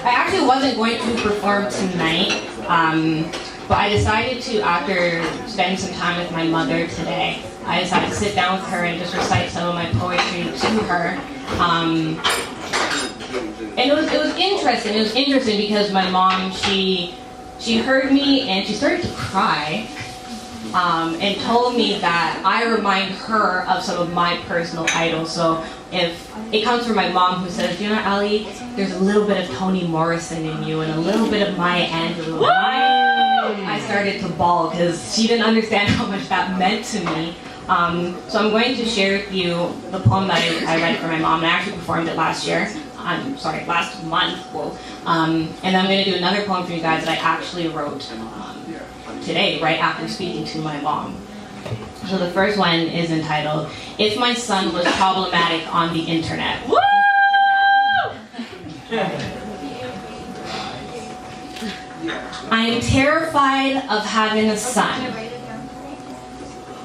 I actually wasn't going to perform tonight, but I decided to, after spending some time with my mother today, I decided to sit down with her and just recite some of my poetry to her. And it was interesting. It was interesting because my mom, she heard me and she started to cry. And told me that I remind her of some of my personal idols. So if it comes from my mom, who says, you know, Ali, there's a little bit of Toni Morrison in you and a little bit of Maya Angelou. I started to bawl because she didn't understand how much that meant to me. So I'm going to share with you the poem that I read for my mom, and I actually performed it last month. And I'm going to do another poem for you guys that I actually wrote today, right after speaking to my mom. So the first one is entitled, If My Son Was Problematic on the Internet. Woo! I am terrified of having a son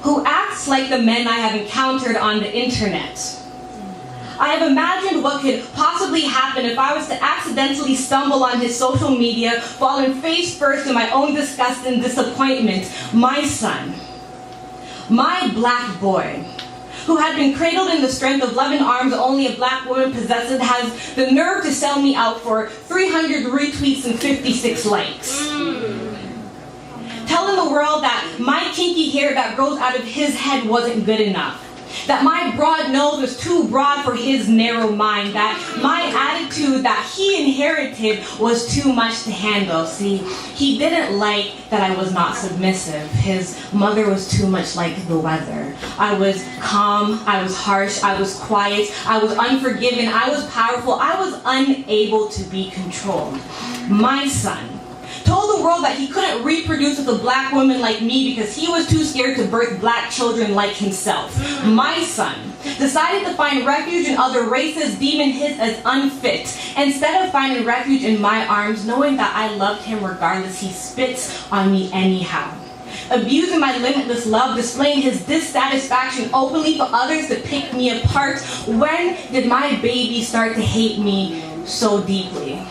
who acts like the men I have encountered on the internet. I have imagined what could possibly happen if I was to accidentally stumble on his social media, falling face first in my own disgust and disappointment. My son, my black boy, who had been cradled in the strength of loving arms only a black woman possesses, has the nerve to sell me out for 300 retweets and 56 likes. Telling the world that my kinky hair that grows out of his head wasn't good enough. That my broad nose was too broad for his narrow mind. That my attitude that he inherited was too much to handle. See, he didn't like that I was not submissive. His mother was too much like the weather. I was calm, I was harsh, I was quiet, I was unforgiving, I was powerful, I was unable to be controlled. My son told the world that he couldn't reproduce with a black woman like me because he was too scared to birth black children like himself. My son decided to find refuge in other races, deeming his as unfit. Instead of finding refuge in my arms, knowing that I loved him regardless, he spits on me anyhow. Abusing my limitless love, displaying his dissatisfaction openly for others to pick me apart. When did my baby start to hate me so deeply?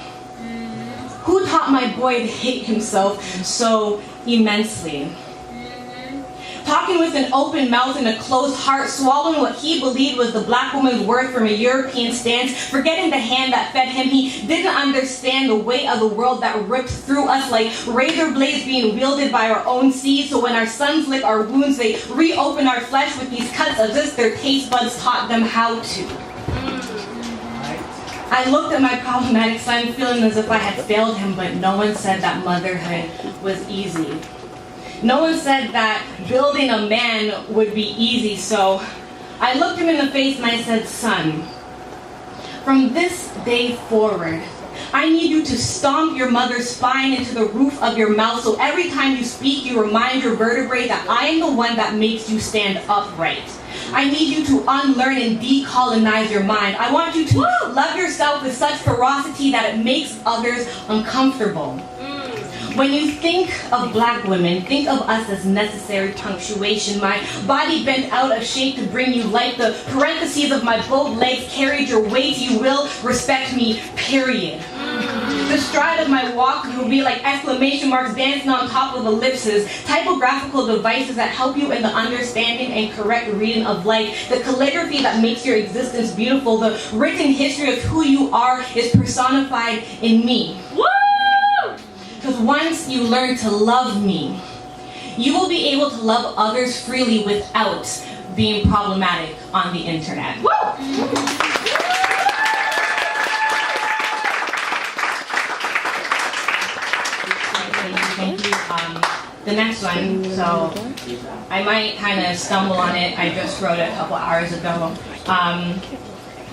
Who taught my boy to hate himself so immensely? Talking with an open mouth and a closed heart, swallowing what he believed was the black woman's worth from a European stance, forgetting the hand that fed him. He didn't understand the weight of the world that ripped through us like razor blades being wielded by our own seeds. So when our sons lick our wounds, they reopen our flesh with these cuts as if their taste buds taught them how to. I looked at my problematic son feeling as if I had failed him, but no one said that motherhood was easy. No one said that building a man would be easy, so I looked him in the face and I said, son, from this day forward, I need you to stomp your mother's spine into the roof of your mouth so every time you speak, you remind your vertebrae that I am the one that makes you stand upright. I need you to unlearn and decolonize your mind. I want you to love yourself with such ferocity that it makes others uncomfortable. When you think of black women, think of us as necessary punctuation. My body bent out of shape to bring you light. The parentheses of my both legs carried your weight. You will respect me, period. The stride of my walk will be like exclamation marks dancing on top of ellipses, typographical devices that help you in the understanding and correct reading of life, the calligraphy that makes your existence beautiful, the written history of who you are is personified in me. Because once you learn to love me, you will be able to love others freely without being problematic on the internet. Thank you. The next one, so I might kind of stumble on it. I just wrote it a couple hours ago. And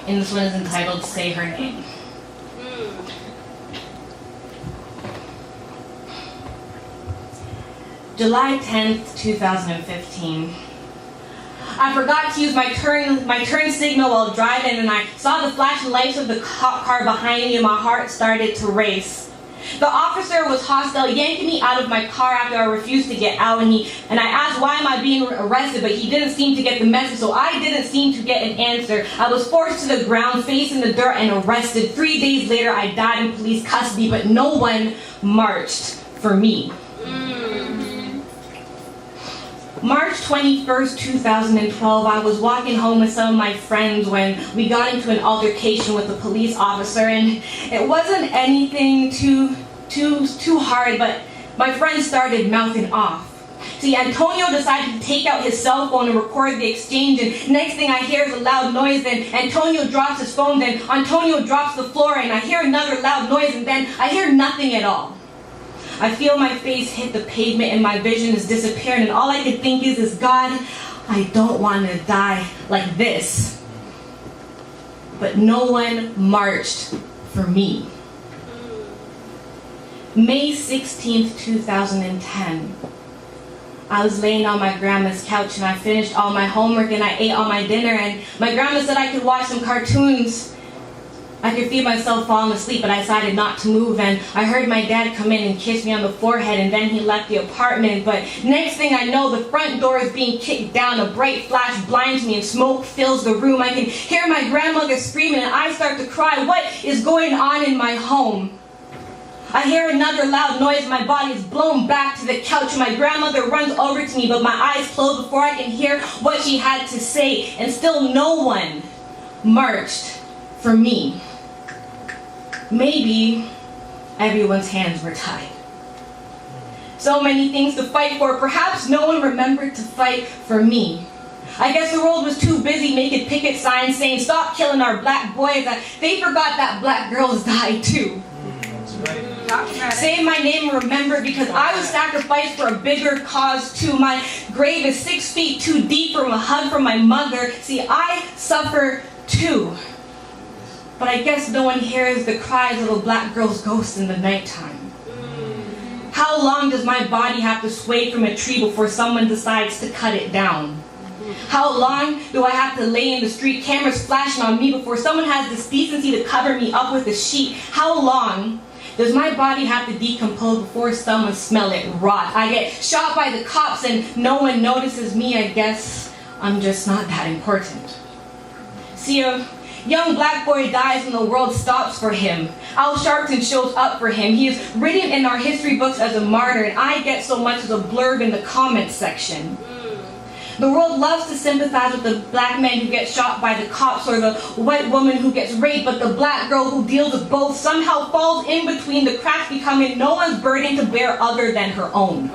this one is entitled Say Her Name. July 10th, 2015. I forgot to use my turn signal while driving, and I saw the flashing lights of the cop car behind me and my heart started to race. The officer was hostile, yanking me out of my car after I refused to get out, and I asked why am I being arrested, but he didn't seem to get the message, so I didn't seem to get an answer. I was forced to the ground, face in the dirt, and arrested. 3 days later, I died in police custody, but no one marched for me. March 21st, 2012, I was walking home with some of my friends when we got into an altercation with a police officer, and it wasn't anything too hard, but my friend started mouthing off. See, Antonio decided to take out his cell phone and record the exchange, and next thing I hear is a loud noise, then Antonio drops his phone, then Antonio drops the floor, and I hear another loud noise, and then I hear nothing at all. I feel my face hit the pavement and my vision is disappearing, and all I can think is God, I don't want to die like this. But no one marched for me. May 16th, 2010. I was laying on my grandma's couch and I finished all my homework and I ate all my dinner, and my grandma said I could watch some cartoons. I could feel myself falling asleep, but I decided not to move, and I heard my dad come in and kiss me on the forehead, and then he left the apartment. But next thing I know, the front door is being kicked down, a bright flash blinds me, and smoke fills the room. I can hear my grandmother screaming, and I start to cry. What is going on in my home? I hear another loud noise, my body is blown back to the couch. My grandmother runs over to me, but my eyes close before I can hear what she had to say, and still no one marched for me. Maybe everyone's hands were tied. So many things to fight for. Perhaps no one remembered to fight for me. I guess the world was too busy making picket signs saying, stop killing our black boys, that they forgot that black girls died too. Say my name and remember, because I was sacrificed for a bigger cause too. My grave is 6 feet too deep from a hug from my mother. See, I suffer too. But I guess no one hears the cries of a black girl's ghost in the nighttime. How long does my body have to sway from a tree before someone decides to cut it down? How long do I have to lay in the street, cameras flashing on me, before someone has the decency to cover me up with a sheet? How long does my body have to decompose before someone smell it rot? I get shot by the cops and no one notices me. I guess I'm just not that important. See, a young black boy dies and the world stops for him. Al Sharpton shows up for him. He is written in our history books as a martyr, and I get so much as a blurb in the comments section. The world loves to sympathize with the black man who gets shot by the cops or the white woman who gets raped, but the black girl who deals with both somehow falls in between the cracks, becoming no one's burden to bear other than her own.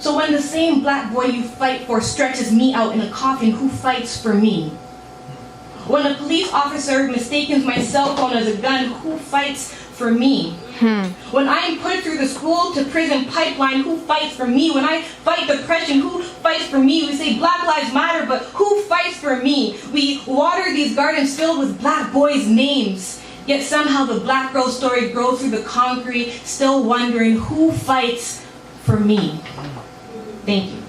So when the same black boy you fight for stretches me out in a coffin, who fights for me? When a police officer mistakes my cell phone as a gun, who fights for me? When I am put through the school to prison pipeline, who fights for me? When I fight depression, who fights for me? We say Black Lives Matter, but who fights for me? We water these gardens filled with black boys' names, yet somehow the black girl story grows through the concrete, still wondering who fights for me. Thank you.